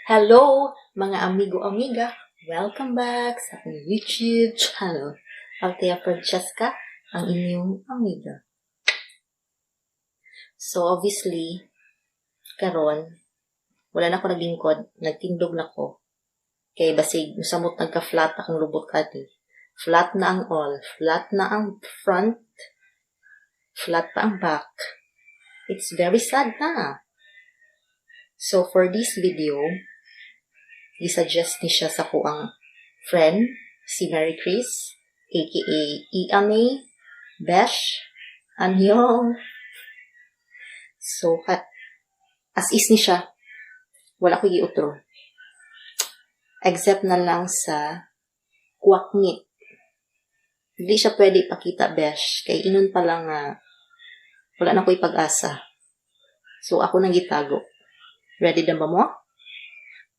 Hello, mga amigo-amiga! Welcome back sa aking YouTube channel. Althea Francesca, ang inyong amiga. So, obviously, karon wala na ako naglingkod, nagtindog na ko. Kay basig, musamot nagka-flat akong lubot kati. Flat na ang all, flat na ang front, flat pa ang back. It's very sad na. So, for this video, i-suggest ni siya sa kuang friend, si Mary Chris, aka Iame, Besh, Anyong. So, as is ni siya, wala ko i-utro. Except na lang sa kuwaknit. Hindi siya pwede ipakita, Besh, kay inon pa lang wala na ko ipag-asa. So, ako nang gitago. Ready na ba mo?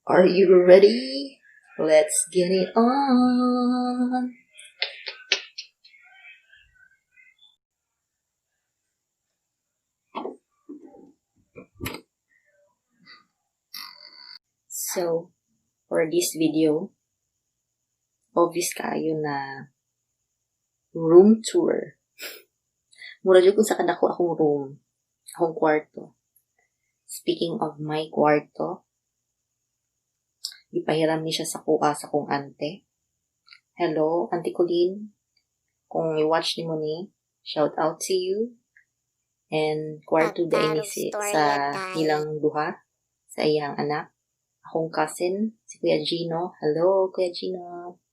Are you ready? Let's get it on! So, for this video, obvious kayo na room tour. Mura dyan kung sa kadako akong room, akong kwarto. Speaking of my kwarto, ipahiram ni siya sa kuha sa kong ante. Hello, Auntie Colleen. Kung i-watch ni mo ni, shout out to you. And kwarto dahil ni sa ilang duha, sa iyang anak. Akong cousin, si Kuya Gino. Hello, Kuya Gino.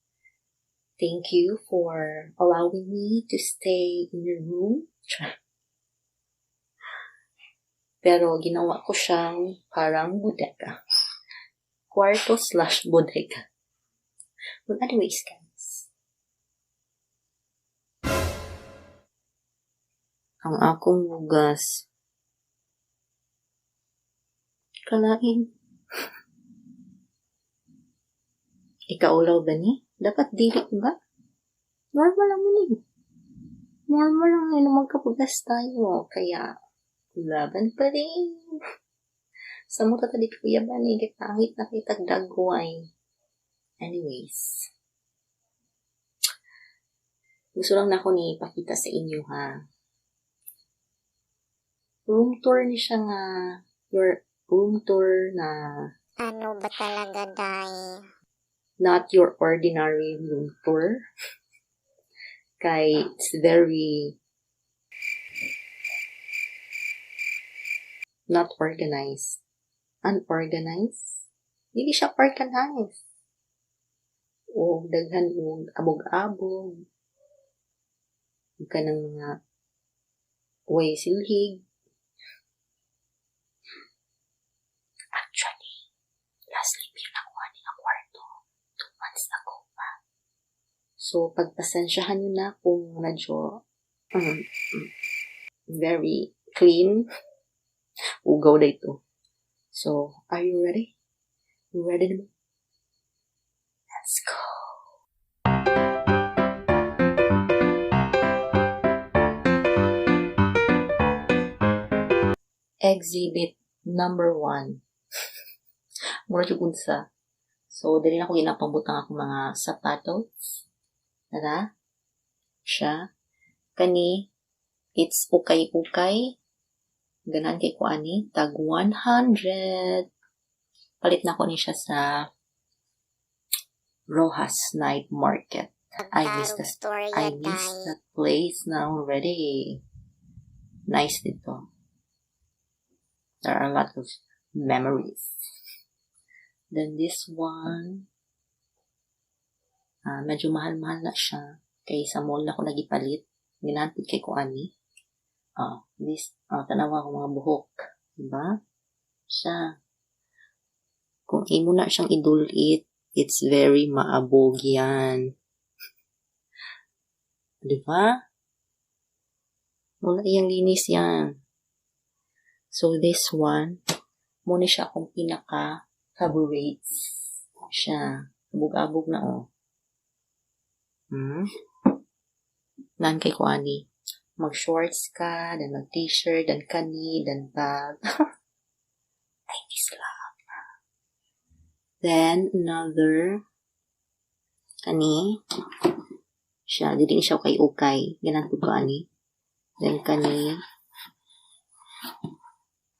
Thank you for allowing me to stay in your room. Pero ginawa ko siyang parang bodega. Kwarto/bodega. But anyways, guys. Ang akong hugas. Kalain. Ikaulaw ba ni? Dapat dili ba? Normal lang ni. Normal lang na magkapugas tayo. Kaya, laban pa rin. Sa mga tadi kuya ba ni, kitangit na kitag dagway. Anyways. Gusto lang na ako ni ipakita sa inyo ha. Room tour ni siya nga. Your room tour na ano ba talaga, Day? not your ordinary room tour. Kay it's very not organized. Unorganized. Hindi siya organized. O daghan o abog-abog. Ka ng mga way silhig. Actually, last sleep yun ako ang kwarto 2 months ago pa. So, pagpasensyahan nyo na kung medyo very clean. Ugaw na ito. So, are you ready? You ready na ba? Let's go! Exhibit number 1. Mura yung unsa. So, dali na ko ginapambutang ako mga sapatos. Tara. Siya. Kani, it's ukay-ukay. Ganahan kay ko ani. Tag 100. Palit na ko ni siya sa Rojas Night Market. I miss that place now already. Nice dito. There are a lot of memories. Then this one, medyo mahal-mahal na siya. Kay sa mall na ko nagipalit. Ginantid kay ko ani. Tanawa ko mga buhok. Diba? Siya. Kung imo na siyang idulit, it's very maabog yan. Diba? Wala iyang linis yan. So, this one, muna siya akong pinaka-favorites. Siya. Abog-abog na, oh. Nan kay ko ani. Mag-shorts ka, then mag-t-shirt, then kani, then bag. I miss love. Then, another, kani, siya, dili siya kay ukay. Ganun po kani. Then, kani,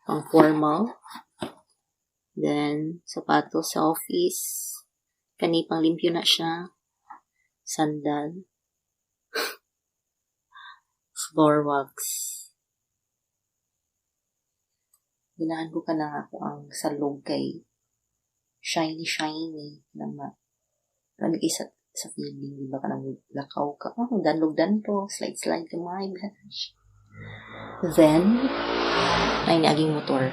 pang formal. Then, sapatos sa office. Kani, pang limpyo na siya. Sandal. Floor wax. Ganahan ko ka na ako ang salog kay shiny naman. Lagi sa feeling, di ba ka nang lakaw ka? Oh, danlog-danlog, slide ka my gosh. Then, ay naging motor.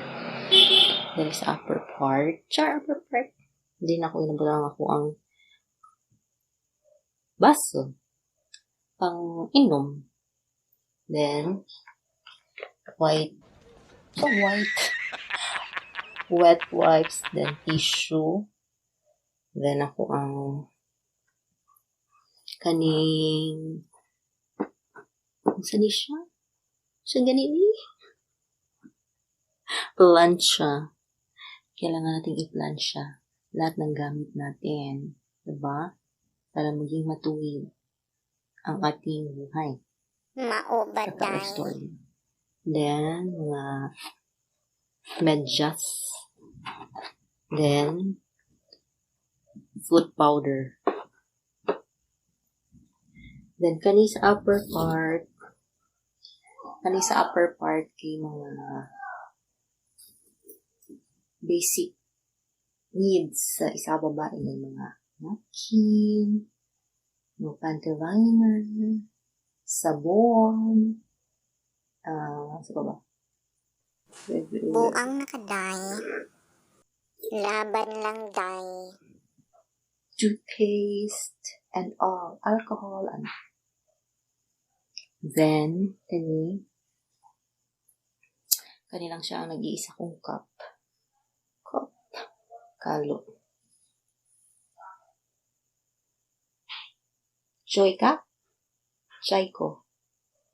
Then, sa upper part. Upper part. Hindi na ako inabulang ako ang baso. Pang inom. Then, white. So, white. Wet wipes. Then, tissue. Then, ako ang kaning saan siya? Siya ganini? Plancha. Kailangan natin i-plancha lahat ng gamit natin. Diba? Para maging matuwid ang ating buhay. Mauba day. Story. Then, mga medyas. Then, food powder. Then, kani sa upper part kay mga basic needs sa isa babae ng mga napkin, mga panty liner, sabon, sa ba? Buang nakaday. Laban lang day. Toothpaste and all, alcohol and then kani lang siya ang nag-iisa kong cup kalo. Joy ka? Chai ko.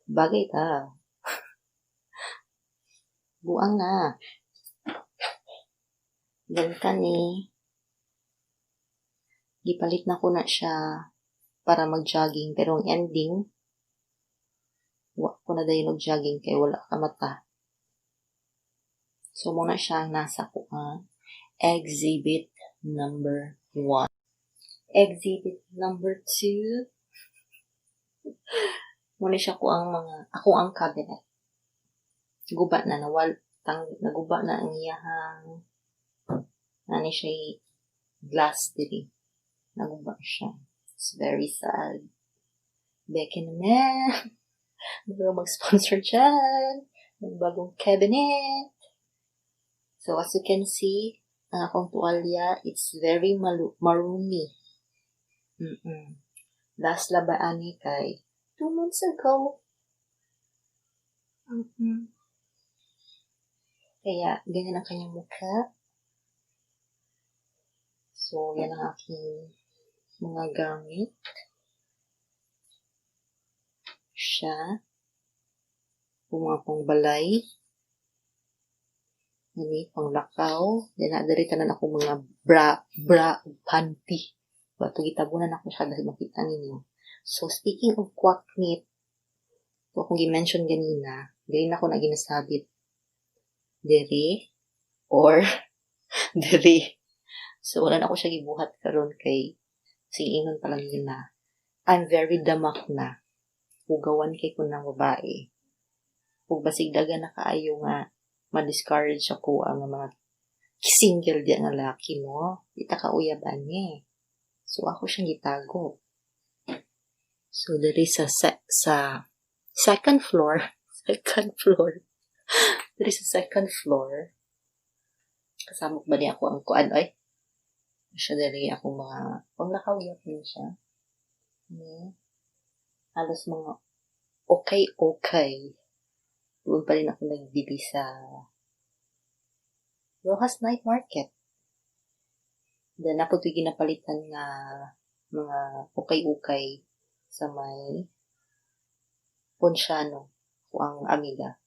Bagay ta. Buang na. Then kani, gipalit na ko na siya para mag-jogging. Pero ang ending, wala ko na dahil mag-jogging kaya wala ka mata. So, muna siya nasa ko exhibit number 1. Exhibit number 2. Muna siya ko ako ang cabinet. Guba na, naguba na ang iyahang, siya glass diri. Naguba siya. It's very sad. Becky naman. Pero mag-sponsor dyan. Ng bagong cabinet. So, as you can see, ang akong tuwalya, it's very marumi. Last labaan ni kay 2 months ago. Kaya, ganyan ang kanyang mukha. So, yan ang aking mga gamit. Siya. Mga pang balay. Pang lakaw. Then, nadarita na ako mga bra, panty. Bato, gitabunan ako siya dahil makita ninyo. So, speaking of kwaknit, ito akong gi-mention ganina, dahil na ako na ginasabit. Dere, or dere. So, wala na ako siya gibuhat karon kay singinon pa lang yun na. I'm very damak na. Pugawan kay ko ng babae. Kung basig daga na kaayo nga, ma-discourage ako ang mga single di ang lalaki, no? Ita ka uyaban niya. So, ako siyang gitago. So, there is sa second floor. There is a second floor. Kasama ba niya ako ang kuan, oy? Siya dari ako mga, pang nakawiyap din siya. Halos mga okay. Doon pa rin ako nagbili sa Rojas Night Market. Then, ako ito'y ginapalitan nga mga ukay-ukay sa may Ponciano o ang amiga.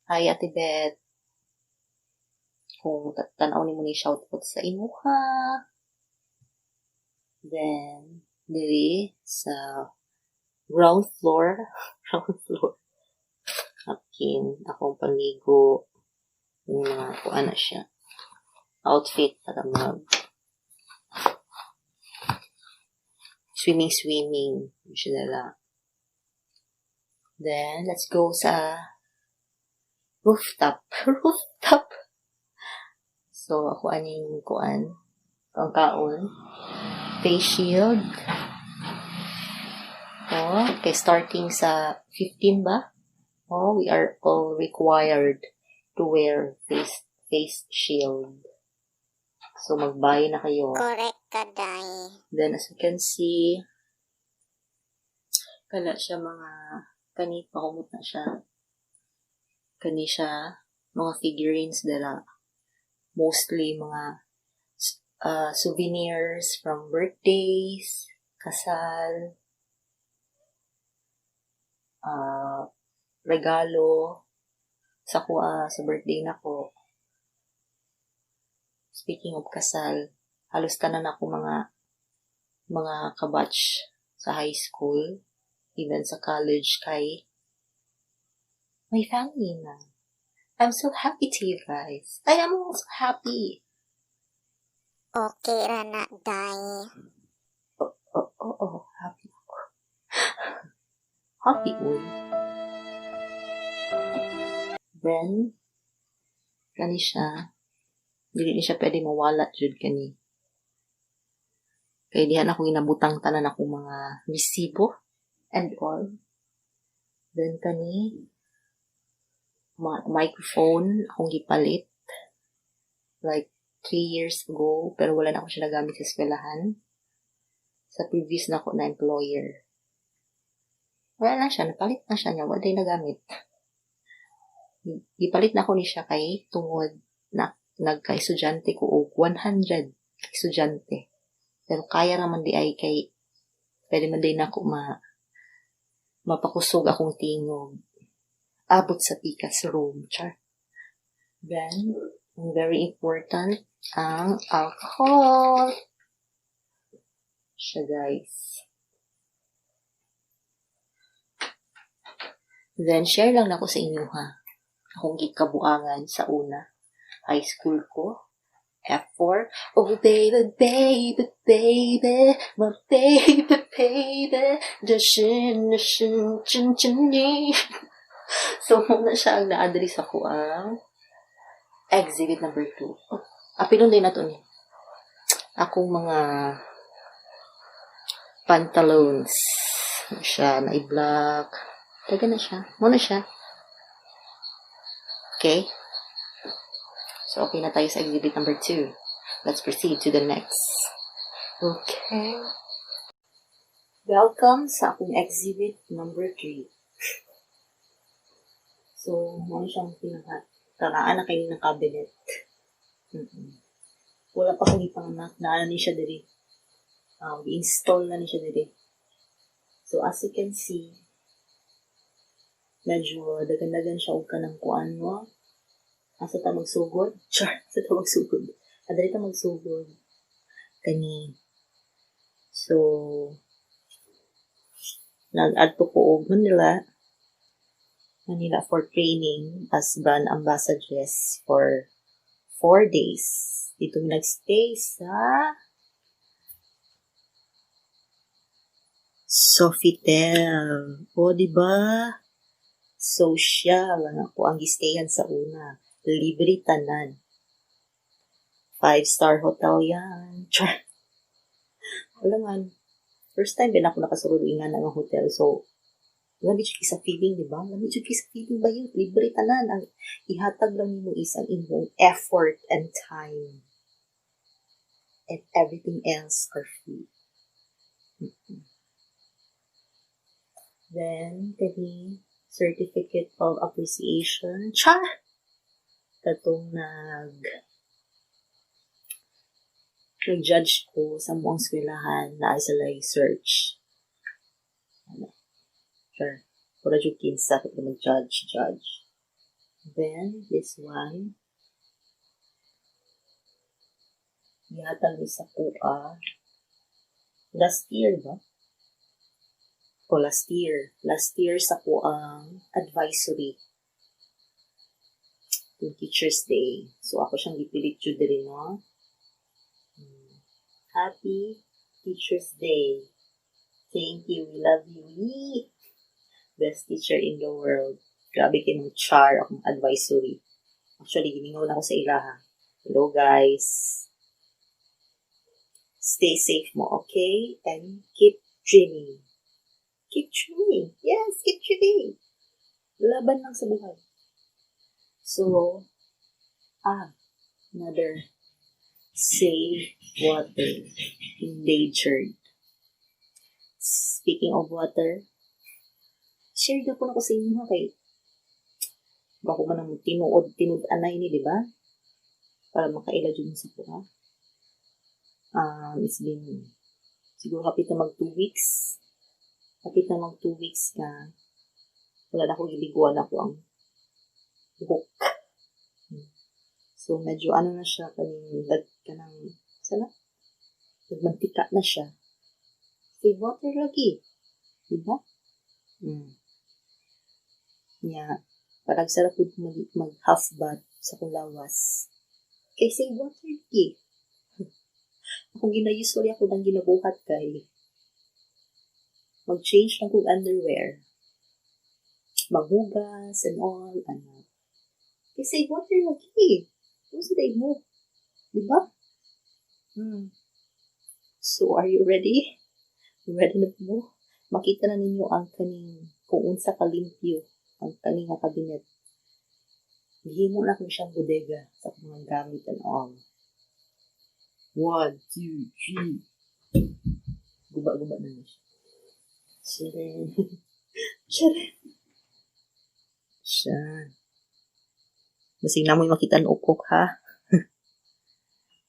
Hi, Ate Beth. kung tanaw ni mo ni shoutout sa imuha. Then, diri sa ground floor, akong paligo, yung mga kuha na siya. Outfit para swimming, siya nila. Then, let's go sa rooftop. So, ako aning kuan, kaon, face shield. Okay, starting sa 15 ba? We are all required to wear face shield. So, magbayo na kayo. Correct ka, day. Then, as you can see, kani pakumot na siya. Kani siya, mga figurines nila. Mostly, mga souvenirs from birthdays, kasal, regalo, sa birthday na ko. Speaking of kasal, halos tanan ako mga kabatch sa high school, even sa college kay my family na. I'm so happy to you guys. I am also happy. Okay ra na, day. Happy ako. Happy ko. Then, kani siya, dili ni siya pwede mawalat jud kani. Kaya dihan ako ginabutang tanan ako mga resibo and all. Then kani, microphone akong gipalit. Like 3 years ago, pero wala na ako siya nagamit sa eskwelahan. Sa previous na ako na employer. Wala na siya, napalit na siya niya, wala na nagamit. Gipalit na ako ni siya kay tungod na nagka-estudyante ko og 100 estudyante. Pero kaya naman di ay kay pwede man din ako mapakusog akong tingog. Abot sa pikas room, char. Then, very important, ang alcohol. Siya, guys. Then, share lang ako sa inyo, ha. Akong gikabuangan sa una. High school ko. F4. Oh, baby, baby, baby. My baby, baby. 这是真你. So, muna siya ang na-address ako ang exhibit number 2. Apilon din na to ni. Akong mga pantaloons. Siya, na-i-black. Taga na siya. Muna siya. Okay? So, okay na tayo sa exhibit number 2. Let's proceed to the next. Okay. Welcome sa akong exhibit number 3. So, muna siyang taraan na kayo ng cabinet. Wala pa kong ipanganak. Naano ni siya diri. I-install na ni siya diri. So, as you can see, medyo dagan-dagan siya og kanang kuan mo. Asa ta magsugod? Char, asa ta magsugod? Adali ta magsugod. Kani. So, nag-adto ko og Manila for training as brand ambassadress for 4 days. Dito nagstay sa Sofitel. O, diba? Social. Ako ang gistayan sa una. Libre tanan. 5-star hotel yan. Wala man. First time din ako nakasurod nga ng hotel. So, lami siya sa feeling, di ba? Lami siya sa feeling ba yun? Libre tanan. Ang ihatag lang mo is ang inyong effort and time. And everything else are free. Then, kani certificate of appreciation. Char! Katong nag-judge ko sa muang eskwelahan na sa search. Sure. Pura yung kinsa kung mag-judge. Then, this one. Yatag ni sa kuha. Last year ba? O last year. Last year sa kuang advisory. Yung Teacher's Day. So ako siyang gipilit yun din, no? Happy Teacher's Day. Thank you. We love you. Yee! Best teacher in the world. Grabe kinong char akong advisory. Actually, giningaw na ako sa ilaha. Hello, guys. Stay safe mo, okay? And keep dreaming. Keep dreaming. Yes, keep dreaming. Laban lang sa buhay. So, another save water endangered. Speaking of water, share na po na ko sa inyo kay bako man ang tinud-anay ni, di ba? Para makaila dyan sa kuha. It's been siguro kapit na mag 2 weeks. Kapit na mag 2 weeks na wala na akong iliguan ako ang buhok. So, medyo ano na siya, sana? Nagmantika na siya. Save water lagi. Diba? Yeah. Parang sarap po mag-half bath sa kulawas. Kay save water lagi. Ako usually ako nang ginabuhat kay mag-change lang kong underwear. Maghugas and all. Kay save water lagi. Ano sa day mo? Diba? So, are you ready? Ready na po? Makita na ninyo ang kung unsa kalimpyo ang kaning nga kabinet. Hihimo na ko siyang bodega sa mga gamit and all. 1, 2, 3. Guba-guba na niya siya. Charan. Siya. Basig na mo yung makita ng ukok, ha?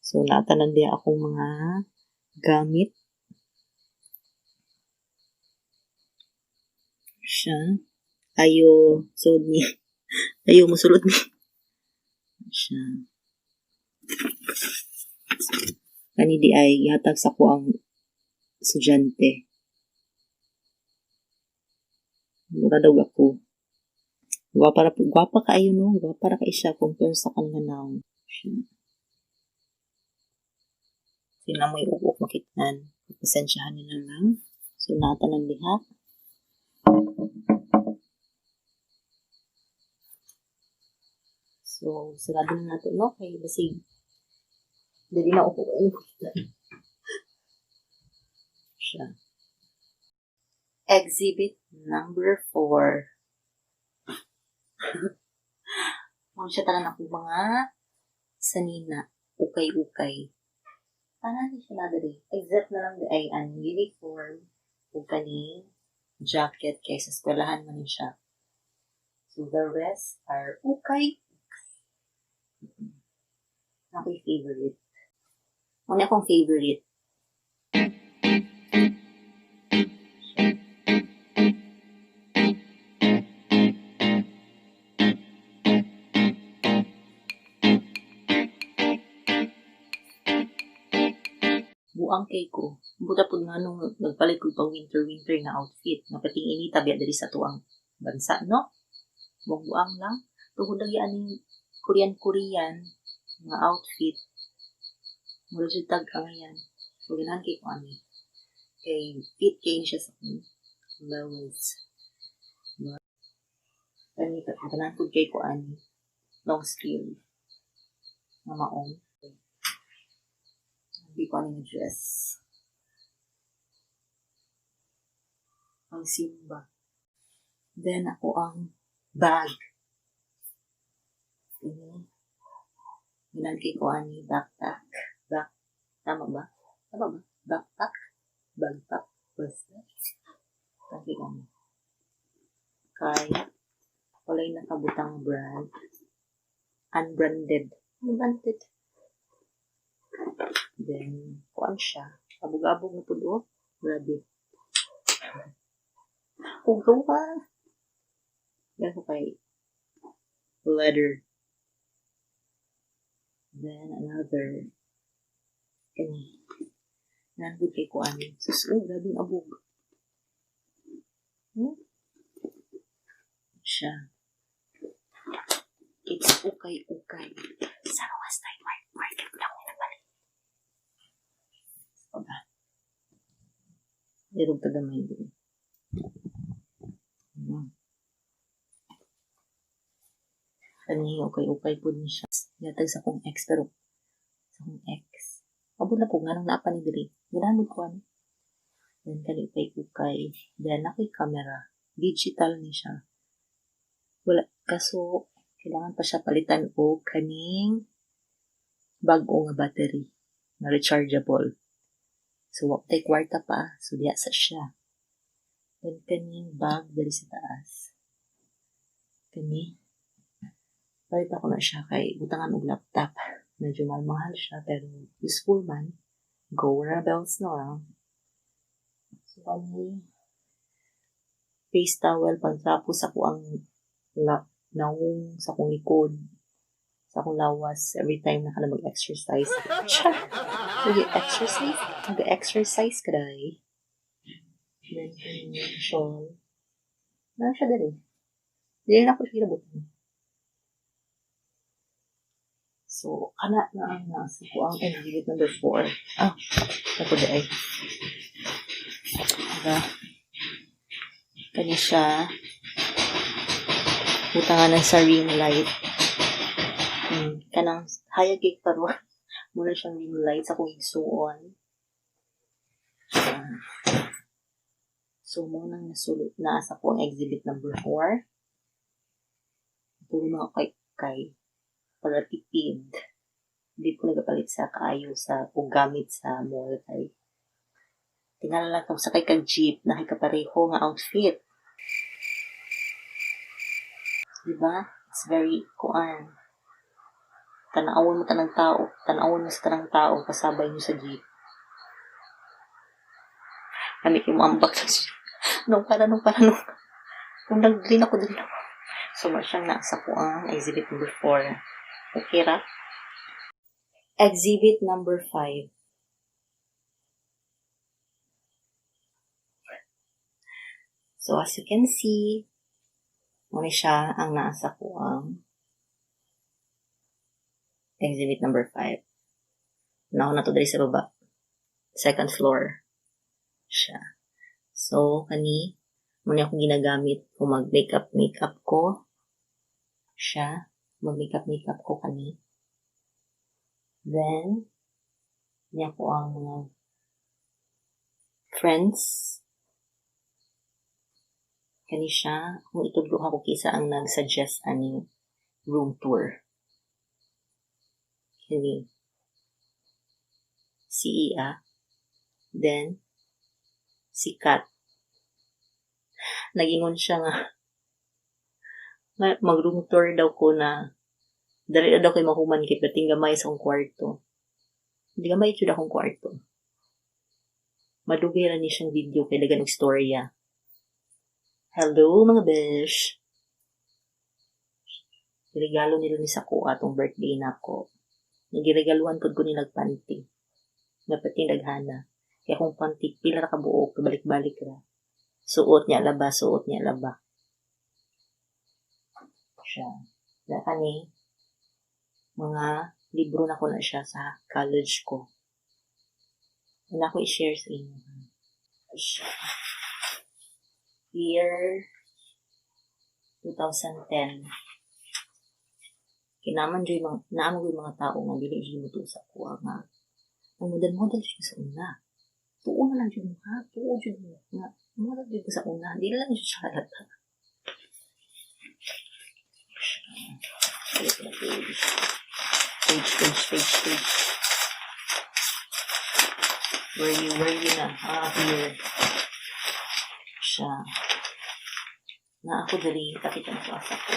So, natanan din akong mga gamit. Siya. Ayo musulot ni. Siya. Kani di ay ihatag sa ko ang estudyante. Mura daw ako. Gwapa kaayo, no? Gwapa ra kay siya compare sa kanang naong. Siya. Sina mo yung uuk makitaan. Pasensyahan nyo na lang. So, natanan diha. So, sarado na natin, no? Kaya basig. Dali na upo kayo. Siya. Exhibit number 4. Mga siya tanan ako mga sanina. Ukay-ukay. Ano siya na dali? Except na lang ay ang uniform o kaning jacket kaysa eskwelahan man siya. So, the rest are ukay. Ako'y favorite. Ano akong favorite? Buang kay ko. Buta po nga nung nagpalit ko pang winter na outfit. Napating inita biya dali sa tuang bansa, no? Buang lang. Tungkol lagi aning Korean nga outfit. Mula siya tag yan. So, ganahan kay ko ani. Kay fit kay siya sa lowers. Ganahan po kay ko ani. Long sleeve. Nga maong. Hindi ko ano yung dress. Ang simba. Then, ako ang bag. Ginalagay ko ani backpack. Tama ba? Backpack? Bagpack? Basta. Lagi ko. Kaya, walay nakabutang brand. Unbranded. Then, kuan siya. Abog-abog na po doon. Grabe. Ugawa. Yan ko kay leather. Then, another Kani. Nandun kay ko amin. Susunod, grabe yung abog. Siya. It's ukay-ukay. Sa rawas tayo, market lang na balik. Oba. Dirog tagamay din. Kani, ukay-ukay po din siya. Yatag sa kong ex, pero sa kong ex. Abo na po, nga nang napa ni Diri. Ginamit ko ano. Then, kani ukay-ukay. Then, ako'y camera. Digital ni siya. Wala, kaso, kailangan pa siya palitan o kaning bago nga battery na rechargeable. So, wak tay kwarta pa. So, diya sa siya. Then, kaning bag dali sa taas. Kani, palit ako na siya kay butangan og laptop. Medyo mahal siya, pero useful man. Go Rebels na lang. So, kani, face towel, pagtapos ako ang naong sa akong likod, sa akong lawas, every time na ka na mag-exercise. Mag-exercise? Mag-exercise ka dahi. Then, shawl. Ano siya dali? Hindi na ako siya kinabot. So, kana na ang nasa ko ang exhibit number 4. Ako dahi. Kanya siya butangan ng sa ring light. Kanang hayag cake pero muna siyang ring light sa kong igsuon. So, muna nasulit na sa kong exhibit number 4. Puro mga kay para tipid. Hindi ko nagapalit sa kaayo sa kung gamit sa mall kay tingala lang kung sakay kag jeep na kay kapareho nga outfit. Diba? It's very kuan. Tanawon mo tanang tao. Tanawon mo sa tanang tao kasabay mo sa jeep. Kami kimambak sa jeep. Nung para. Kung nag-green ako din ako. So, siyang nasa kuan. Exhibit number 4. Okay ra? Exhibit number 5. So, as you can see, muna siya ang nasa kuang exhibit number 5. Nauna to dali sa baba. Second floor. Siya. So, kani, muna akong ginagamit kung mag-makeup ko. Siya. Mag-makeup ko kani. Then, niya ko ang mga friends. Kani siya, kung itudlo ako kisa ang nag-suggest ani room tour. Kani. Si Ia. Then, si Kat. Nagingon siya nga mag-room tour daw ko na dali daw kay mahuman kay pating gamay sa akong kwarto. Hindi gamay jud akong kwarto. Madugay ra ni siyang video kay dagan og storya. Hello, mga besh. Regalo nila ni sa ko atong birthday na ko. Nagiregaluhan po ko nilag panty. Napating daghana. Kaya kung panty, pila ra ka buok, balik-balik ra. Suot niya laba. Siya. Kani, mga libro na ko na siya sa college ko. Wala ko i-share sa inyo. Siya. Year 2010. Kinaman dyan naamo yung mga tao nga dili dyan mo to sa kuha nga. Ang model dyan sa una. Tuo na lang dyan mo ha. Tuo dyan mo nga. Model dyan sa una. Dili lang dyan siya halata. Page. Where you na? Here. Siya. Na ako dali, kapit ang klasa ko.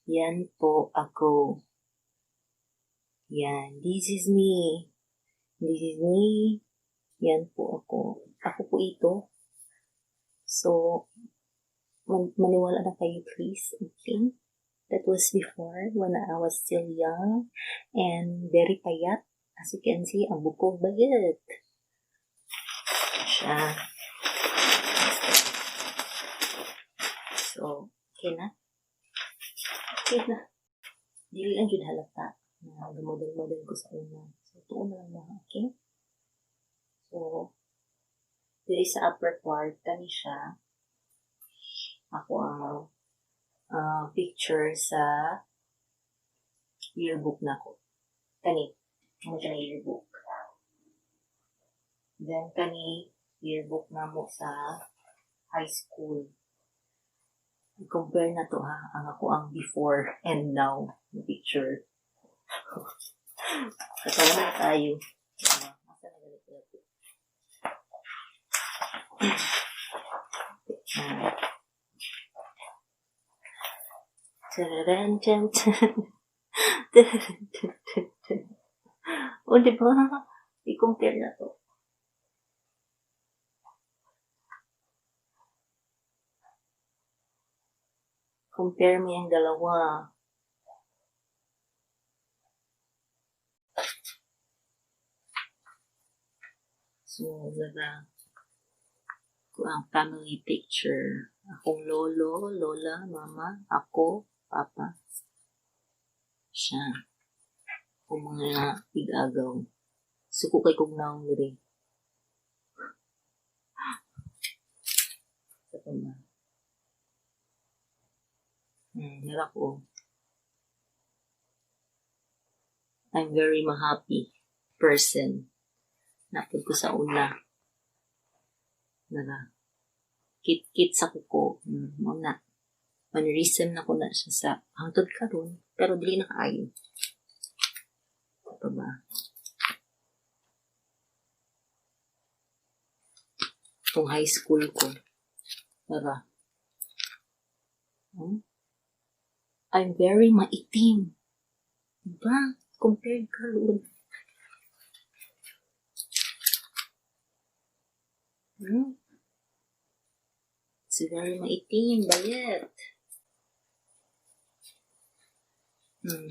Yan po ako. Yan. This is me. Yan po ako. Ako po ito. So, maniwala na kayo please. Okay? That was before when I was still young and very payat. As you can see, ang bukog bagit. Siya. So, okay na? Okay na. Dili lang dyan halata na model-model ko sa una. So, tuon na lang mga, okay? So, dili sa upper part, kani siya. Ako ang picture sa yearbook na ko. Kani. Ano siya na yearbook. Then, kani, yearbook na mo sa high school. I-compare na to ha. Ang ako ang before and now na picture. Katawa na tayo. Masa na galit ito. O, diba? I-compare na to. Compare mo yung dalawa. So, diba? Ko ang family picture. Akong lolo, lola, mama, ako, papa. Siya. Kung mga igagaw. Suko kay kong naong rin. Sa pama. Hirap ko. I'm very happy person. Napod ko sa una. Nara. Kit-kit sa kuko. Muna. Mannerism na ko na siya sa hangtod karon, pero dili na kaayo. Ito ba? Itong high school ko. Tara. I'm very maitim. Diba? Compared karon. It's very maitim, bayet.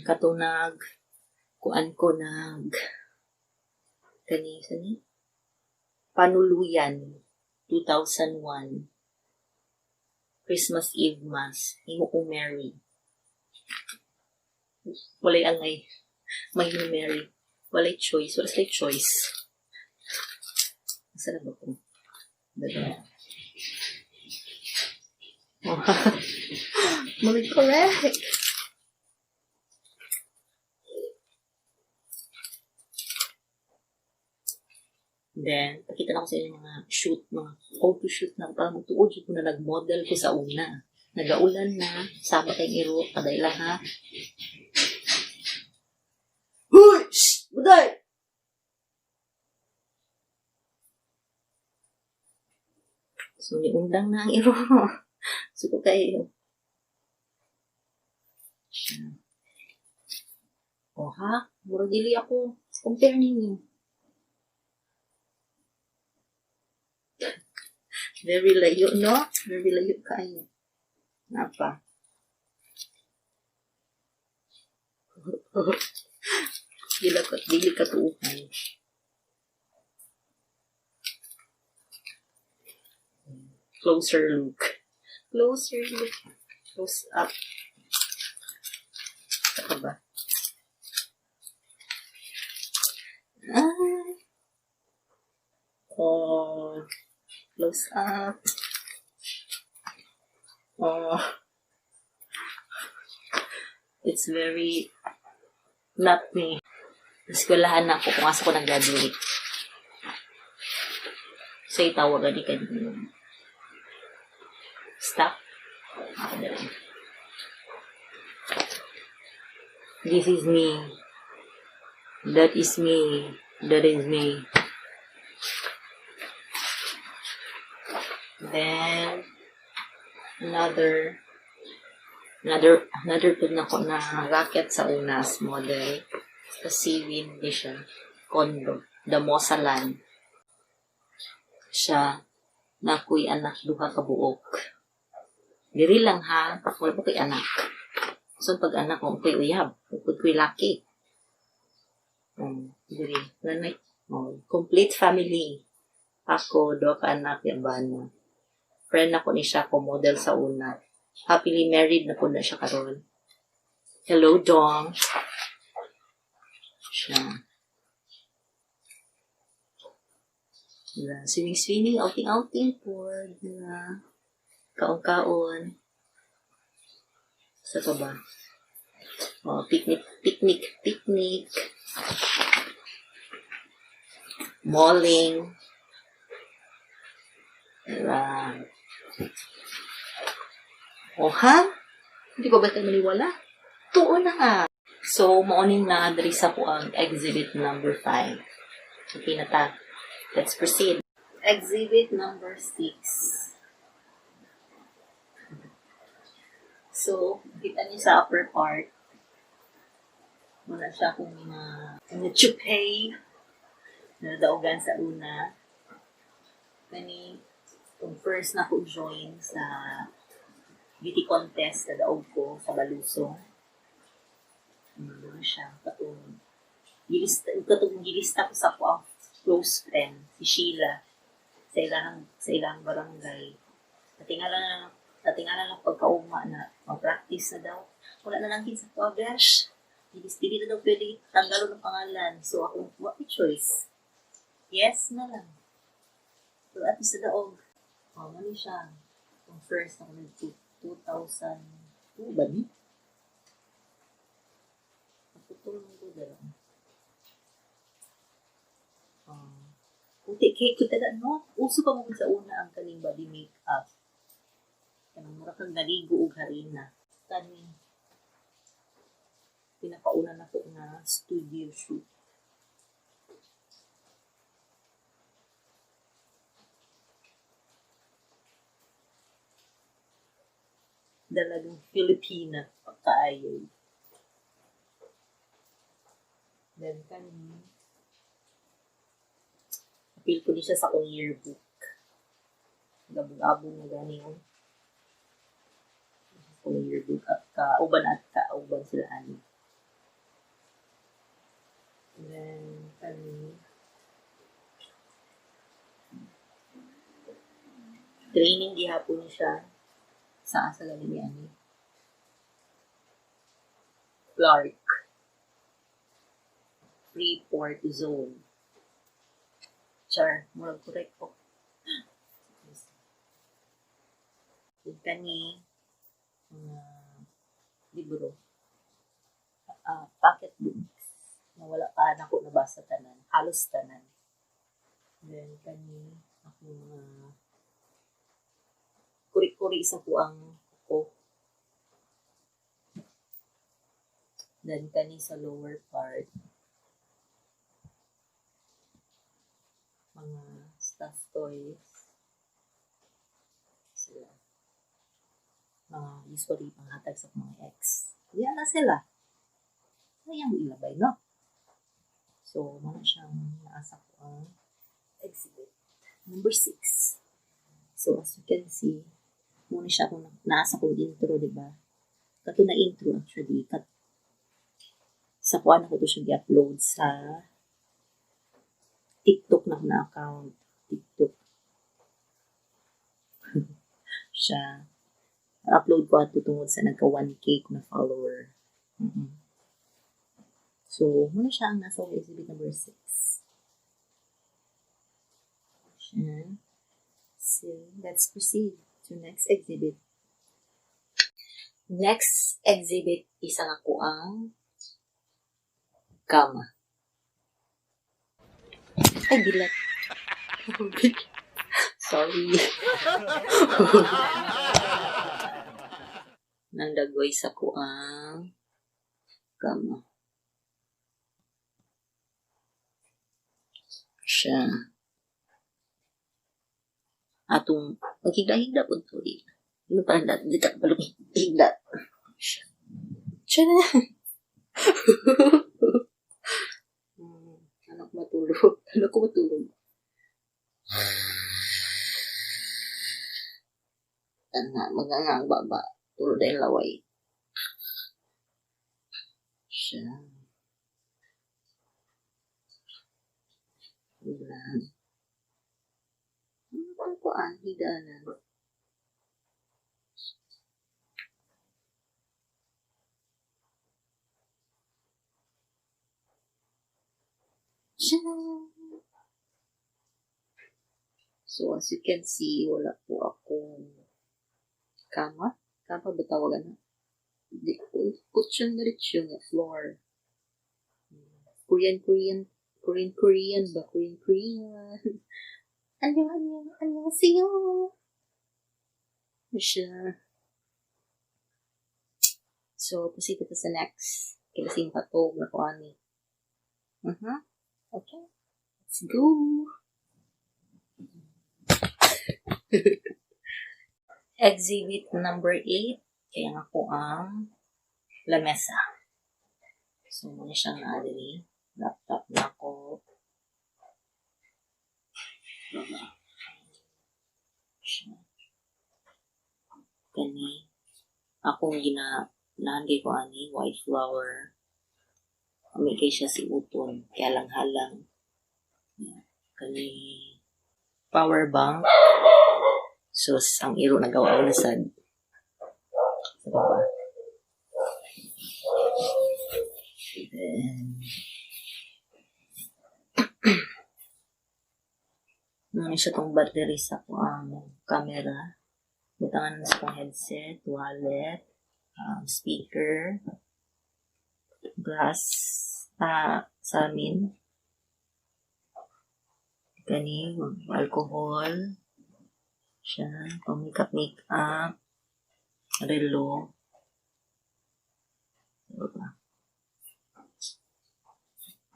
Katunag, kuan ko sani? Panuluyan, 2001. Christmas Eve Mass. Imo kong Mary. Walay angay. May Mary. Walay choice. Wala sila choice. Masarap ako. Diba? Oh. Mali correct. Then, pakita lang ko sa inyo mga shoot, mga photo shoot na parang magtuod ko na nag-model ko sa una. Nagaulan na, saba kayong iro, paday lang ha. Huy! Shhh! Buday! So, niundang na ang iro. Suko kayo. O ha? Mura dili ako. Compare ninyo. Very layo, no? Very layo kayo. Napa? Dili katuuhan. Closer look. Closer look. Close up. Saka ba? Oh. Close up. Oh. It's very not me. Eskwelahan na ako kung asa ko nag-graduate. So, itawagan di kanino. Stop. This is me. That is me. That is me. Then, another tug na ko na racket sa unas model. Sa seaweed di siya. Condo. Damosalan. Siya, na ako'y anak duha ka buok. Diri lang ha, wala pa kay anak. So, pag anak ko, ko'y uyab. Ko'y laki. Diri. Nanay. Complete family. Ako, do ka anak, yaban. Friend ako ni siya ko, model sa una. Happily married na po na siya karon. Hello, Dong. Siya. Swimming, outing po. Kaon-kaon. Sa pa ba? Picnic. Malling. Ha? Hindi ko ba tayo maniwala? Tuon na nga. So, morning na dari sa po ang exhibit number 5. Okay na ta. Let's proceed. Exhibit number 6. So, kita niyo sa upper part. Muna siya kung chupay na daogan sa una. Kani, kung first na ko join sa beauty contest na daog ko sa Balusong. Siya. Gilista ko sa ko ang close friend, si Sheila, sa ilang barangay. Natingala lang pagkauma na mag-practice na daw. Wala na lang sa coverage. Hindi na daw pwede tanggalon ng pangalan. So ako, what a choice? Yes na lang. So at least na daog. Mali siya. Kung first ako nag 2002 ba ni? Tulong ko dala. Puti cake ko tada, no? Uso pa mo sa una ang kaning body makeup. Kanang mura kang naligo og harina. Kani pinakauna na ko nga studio shoot. Dalagang Filipina pagkaayoy. Then, appeal ko din siya sa akong yearbook. Gabog-abong na gani yun. Akong yearbook at kauban sila ani. Then, training gihapon siya sa galing ni ani. Clark. Freeport Zone. Char, murag correct po. Yung kani, libro. Pocket books. Na wala pa na ko nabasa tanan. Halos tanan. Then, kani, ako kuri-kuri isa po ang kuko. Then, kani sa lower part, mga stuffed toys. Sila. Usually, panghatag sa mga ex. Yan na sila. Sayang ilabay, no? So, mga siyang naasa ko ang exhibit. Number 6. So, as you can see, muna siya kung naasa ko intro, diba? Kato na intro, actually. Sa kuha na ko ito siya i-upload sa TikTok na account. TikTok. Siya. Upload ko ato tungod sa nagka 1K na follower. So, muna siya ang nasa exhibit number 6. Siya. So, let's proceed to next exhibit. Next exhibit, isa nga ko ang kama. Ay, bilat. Sorry. Nandagoy sa kuang kama. Siya. Atong maghigda-higda po ito. Ano parang dito ka palong higda. Siya na. Anak matulog. Anak ko matulog. Mga baba. Tulog dahil laway. Siya. Yan. Ano po ang higanan? Siya. So, as you can see, wala po akong kama. Kama ba tawagan na? Di ko kutsyon diretso nga floor. Korean ba? Korean. Annyeonghaseyo. Siya. So, proceed to sa next. Kilasing patog na ko ani. Okay. Let's go. Exhibit number 8. Kaya nga po ang lamesa. So, muna siyang naadali. Laptop na ako. Kani. Akong ginalagay ko ani, white flower. May kay siya si uton. Kaya lang halang. Kani power bank. So, ang iro nagawa ko na sad. Sa baba. Then, ano siya tong battery sa camera. Butangan na sa kong headset, wallet, speaker, glass, sa amin. Kani, alcohol, siya, pang makeup, relo.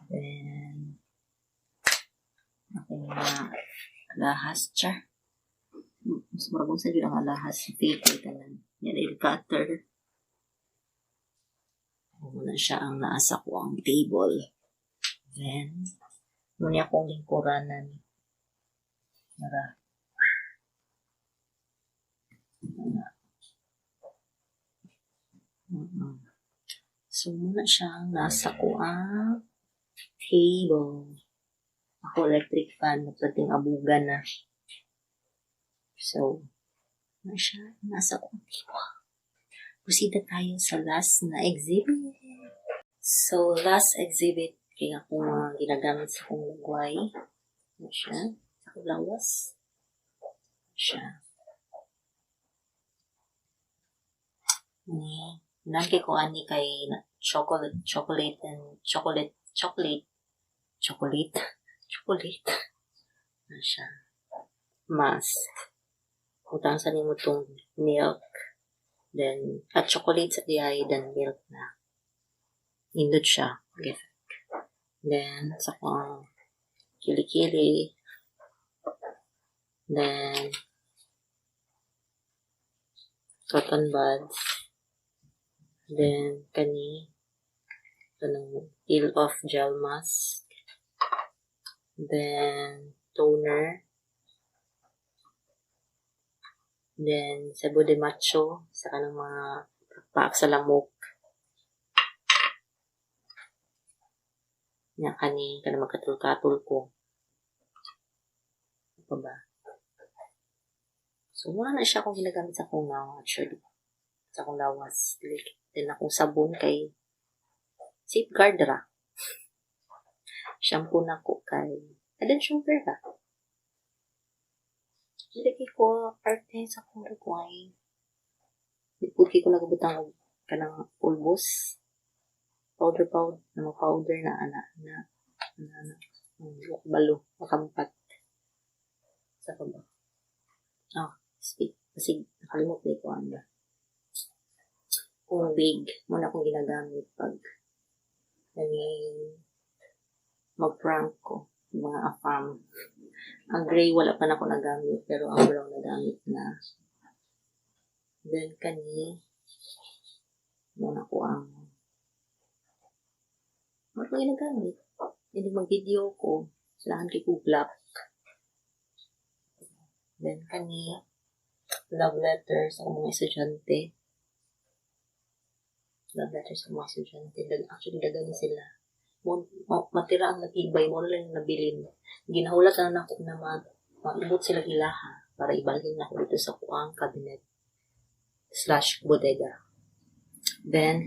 Then, aking alahas, char. Mas maragong sa dyan ang alahas, paper ka lang. Yan, nail cutter. Muna siya ang naasa ko ang table. Then, muna akong lingkuranan. Nara. So, muna siyang nasa ko ang table. Ako electric fan, nagpating abugan na. So, muna siya, nasa ko ang table. Proceed na tayo sa last na exhibit. So, last exhibit, kaya ako ginagamit sa kong lagway. Ano siya? Sa kong lawas. Siya. Nangke ko ani kay chocolate. Ano siya? Mask. Utang sa nimo tong milk. Then, at chocolate sa diay, then milk na. Indot siya. Gift. Then, sa kong kilikili. Then, cotton buds. Then, peel off gel mask. Then, toner. Then, sabo de macho sa kanang mga paak sa lamok. Nga kanang magkatul-katul ko. Ano ba? So, wala na siya kung ginagamit sa akong actually. Sa akong lawas. Then, akong sabon kay Safeguard ra. Shampoo na ko kay Head and Shoulder ra. Ilagay ko parte sa akong lagway. Diputi ko nagabutang kanang pulbos. Powder na balo, makampat. Sa kaba. Speak. Kasi nakalimot na ito anda. Kung big, muna akong ginagamit pag mag-prank ko. Mga afam. Ang gray, wala pa na ako nagamit, pero ang brown nagamit na. Then, muna ko ang ano ginagamit? Hindi mag-video ko. Selahan kay ko black. Then, love letters sa mga estudyante. love letters sa mga estudyante. Actually, dagan sila. Matira ang natibay mo na lang yung nabilin. Ginahulat na ako na maibot sila ilaha para ibalhin na ako dito sa kuang cabinet / bodega. Then,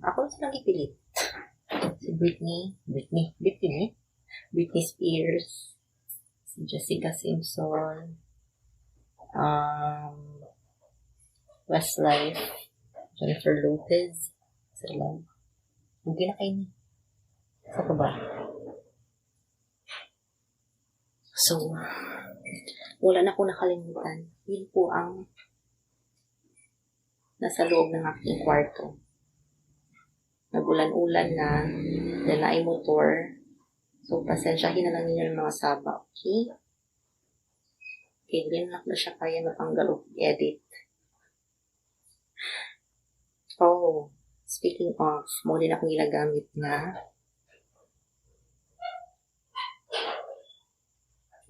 ako lang silang ipilit. Si Britney Spears, si Jessica Simpson, Westlife, Jennifer Lopez, sila. Hindi na kayo ni. Sa ba? So, wala na akong nakalimutan. Yun po ang nasa loob ng aking kwarto. Nagulan-ulan na, dahil na ay motor. So, pasensyahin na lang ninyo ng mga saba, okay? Okay, din lang na siya kaya matanggal o edit. Oh, speaking of, mo din akong ginagamit na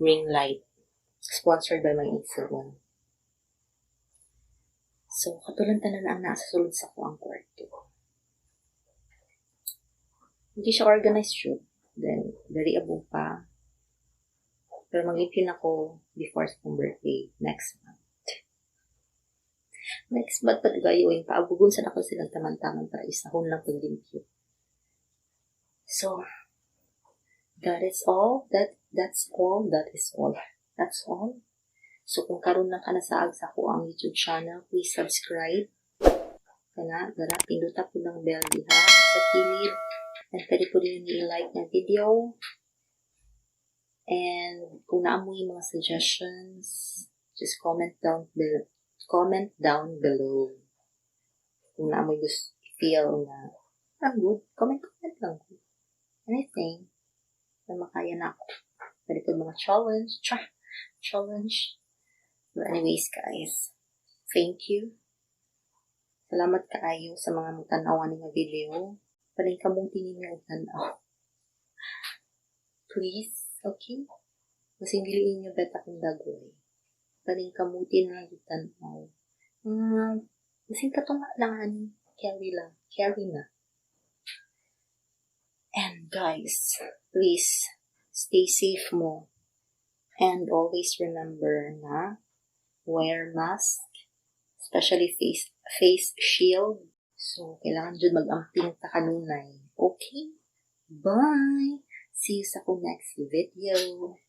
ring light. Sponsored by my Instagram. So, katulad na ang nasa sulod sa kuang kwarto. Hindi siya organized shoot. Then, very above pa. Pero mag-ipin ako before sa kong birthday next month. Next month pa gayo yung paabugon sa ako silang taman-taman para isahon lang pag limpyo. So, that is all. That's all. So, kung karon lang ka nasaag sa ko ang YouTube channel, please subscribe. Kana, pinduta po ng bell diha sa kilid. And pwede po rin i-like na video. And kung naamoy mga suggestions, just comment down below. Kung naamoy gusto feel na good, comment lang. Anything na makaya na ako. Pwede po mga challenge. But anyways, guys, thank you. Salamat kaayo sa mga mutanawan ng video. Paling kamuti ninyo ang tanaw. Please, okay? Kasi hindi ninyo bet akong dagoy. Paling kamuti na lang ang tanaw. Kasing katunga lang, ani. Carry na. And guys, please, stay safe mo. And always remember na wear mask, especially face shield. So, kailangan dyan mag-amping ta kanunay. Okay? Bye! See you sa akong next video.